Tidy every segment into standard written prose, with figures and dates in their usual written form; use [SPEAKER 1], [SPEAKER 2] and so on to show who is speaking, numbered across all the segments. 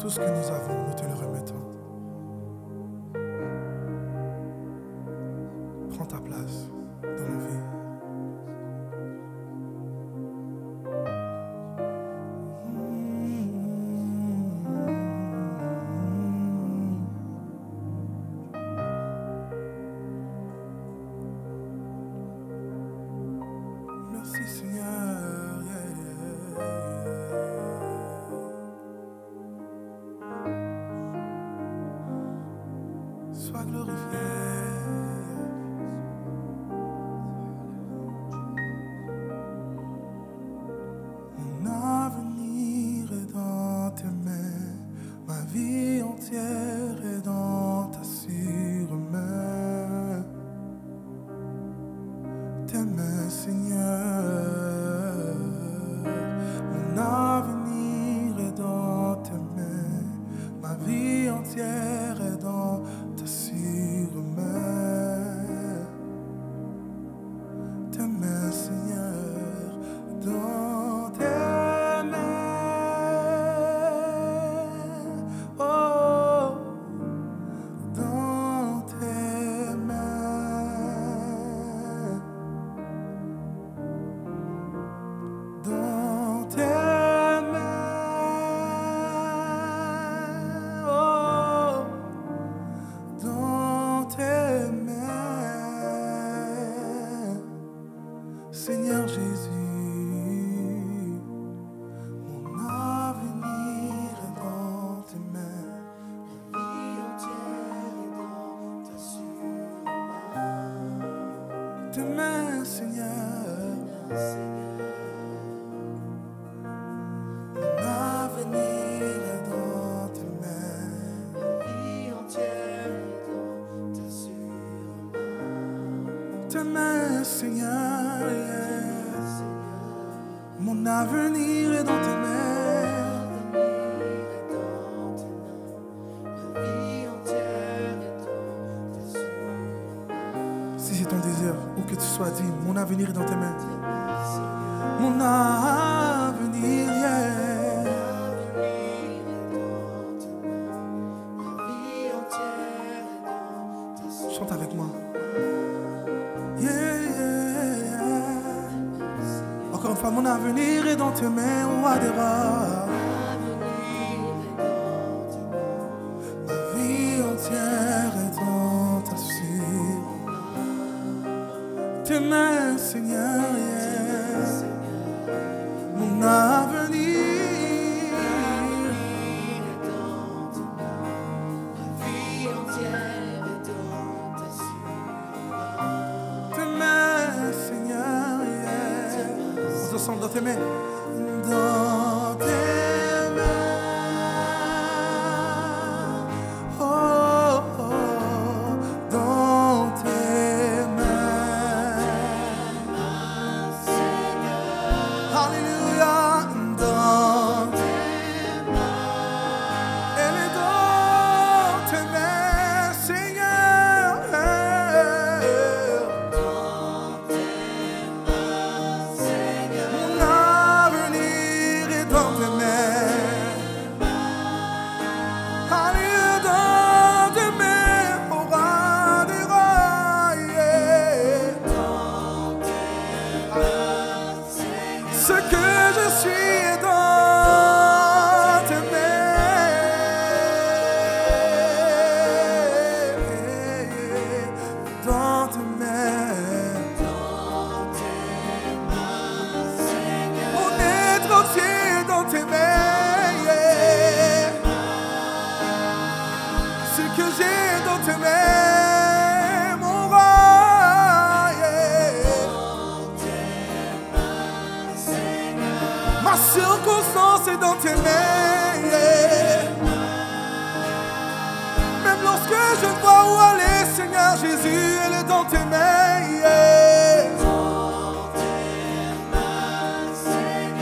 [SPEAKER 1] Tout ce que nous avons, nous te le remettons. Prends ta place dans nos vies. Merci Seigneur. Sois glorifié. Mon avenir est dans tes mains, ma vie entière est dans ta sûre main. Tes mains, Seigneur. Mon avenir est dans tes mains, ma vie entière est dans ta sûre main. Tes mains, Seigneur, dans tes mains. Oh, dans tes mains. Dans tes mains. Oh, dans tes mains, Seigneur Jésus, mon avenir est dans tes mains, ma vie entière est dans ta sûre main. Tes mains, Seigneur, mon avenir est dans tes mains, ma vie entière est dans ta sûre main. Tes mains, Seigneur, yes. Mon avenir est dans tes mains. Si c'est ton désir, où que tu sois, dis, mon avenir est dans tes mains. Mon avenir, yeah. Chante avec moi. Yeah, yeah, yeah. Encore une fois, mon avenir est dans tes mains, roi des rois. Ma vie entière est dans ta sûre. Tes mains, Seigneur, yeah. Mon avenir. Dans tes mains, dans tes mains, oh, oh, dans tes mains, alléluia, dans tes mains, elle est dans tes mains, Seigneur, dans tes mains, Seigneur. Mon avenir est dans tes mains. Alléluia, dans tes mains, au roi des rois, yeah. Dans tes mains, Seigneur. Ce que je suis est dans tes mains. Dans tes mains. Dans tes mains, Seigneur. Mon être entier est dans tes mains, yeah. Ce que j'ai est dans tes mains, mon roi, yeah. Dans tes mains, Seigneur. Ma circonstance est dans tes mains, yeah. Même lorsque je ne vois où aller, Seigneur Jésus, elle est dans tes mains, yeah.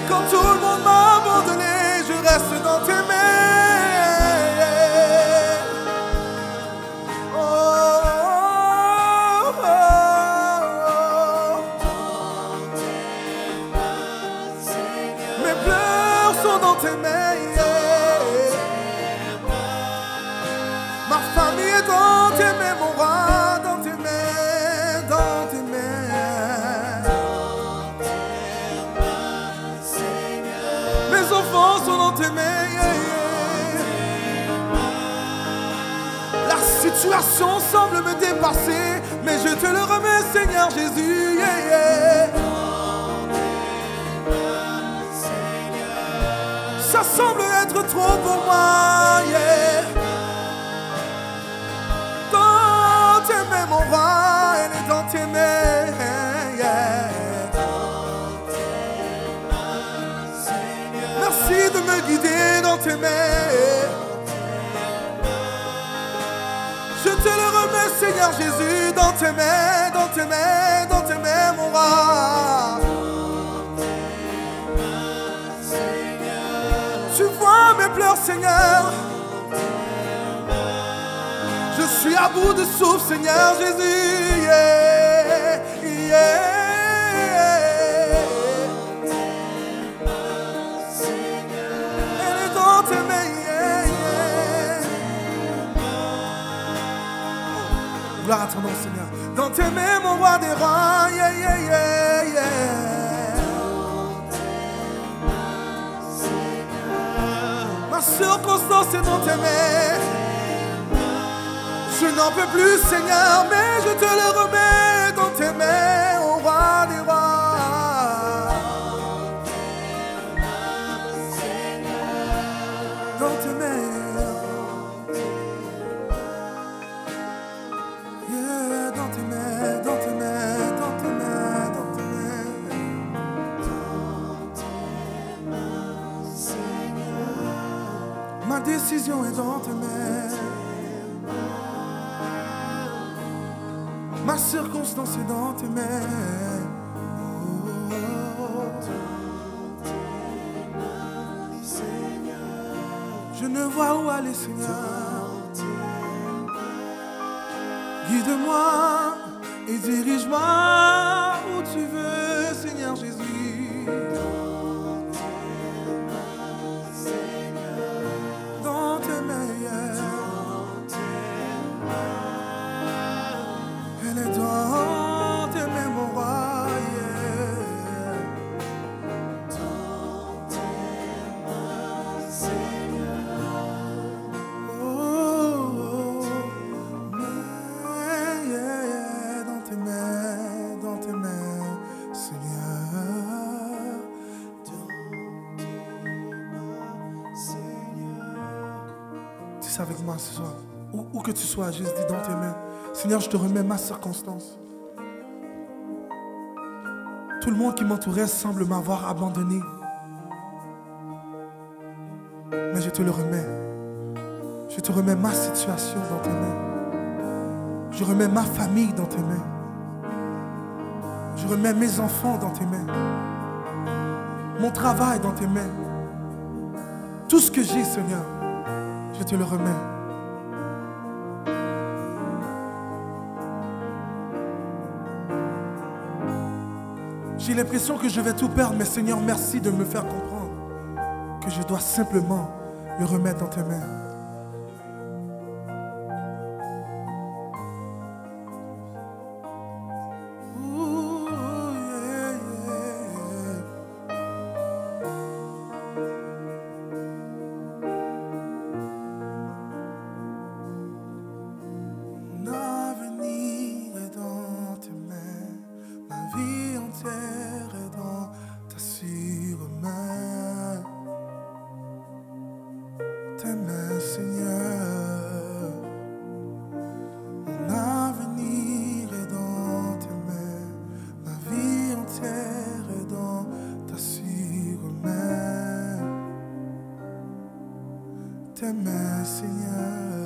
[SPEAKER 1] Quand tout le monde m'a abandonné, je reste dans tes mains. Oh, oh, oh, oh. Mes pleurs sont dans tes mains. dans tes mains, mon roi, dans tes mains, dans tes mains. Mes enfants sont dans tes mains. La situation semble me dépasser, mais je te le remets, Seigneur Jésus. Ça semble être trop pour moi. Dans tes mains, mon roi, elle est dans tes mains. Merci de me guider dans tes mains. Je te le remets, Seigneur Jésus, dans tes mains, dans tes mains, dans tes mains, mon roi. Tu vois mes pleurs, Seigneur. Je suis à bout de souffle, Seigneur Jésus. Elle est dans tes mains. Gloire à ton nom, Seigneur. Dans tes mains, mon roi des rois. Ma circonstance est dans tes mains. Je n'en peux plus, Seigneur, mais je te le remets dans tes mains, au roi des rois. Dans tes mains. Yeah, dans tes mains, dans tes mains, dans tes mains, dans tes mains. Ma décision est dans tes mains. Ma circonstance est dans tes mains. Je ne vois où aller, Seigneur. Guide-moi et dirige-moi où tu veux, Seigneur Jésus. Dans tes mains. Elle est dans tes mains, mon roi. Dans tes mains, Seigneur. Oh, dans tes mains, Seigneur. Dans tes mains, Seigneur. Dis ça avec moi ce soir. Où que tu sois, juste dis dans tes mains. Seigneur, je te remets ma circonstance. Tout le monde qui m'entourait semble m'avoir abandonné. Mais je te le remets. Je te remets ma situation dans tes mains. Je remets ma famille dans tes mains. Je remets mes enfants dans tes mains. Mon travail dans tes mains. Tout ce que j'ai, Seigneur, je te le remets. J'ai l'impression que je vais tout perdre, mais Seigneur, merci de me faire comprendre que je dois simplement le remettre dans tes mains. Tes mains, Seigneur.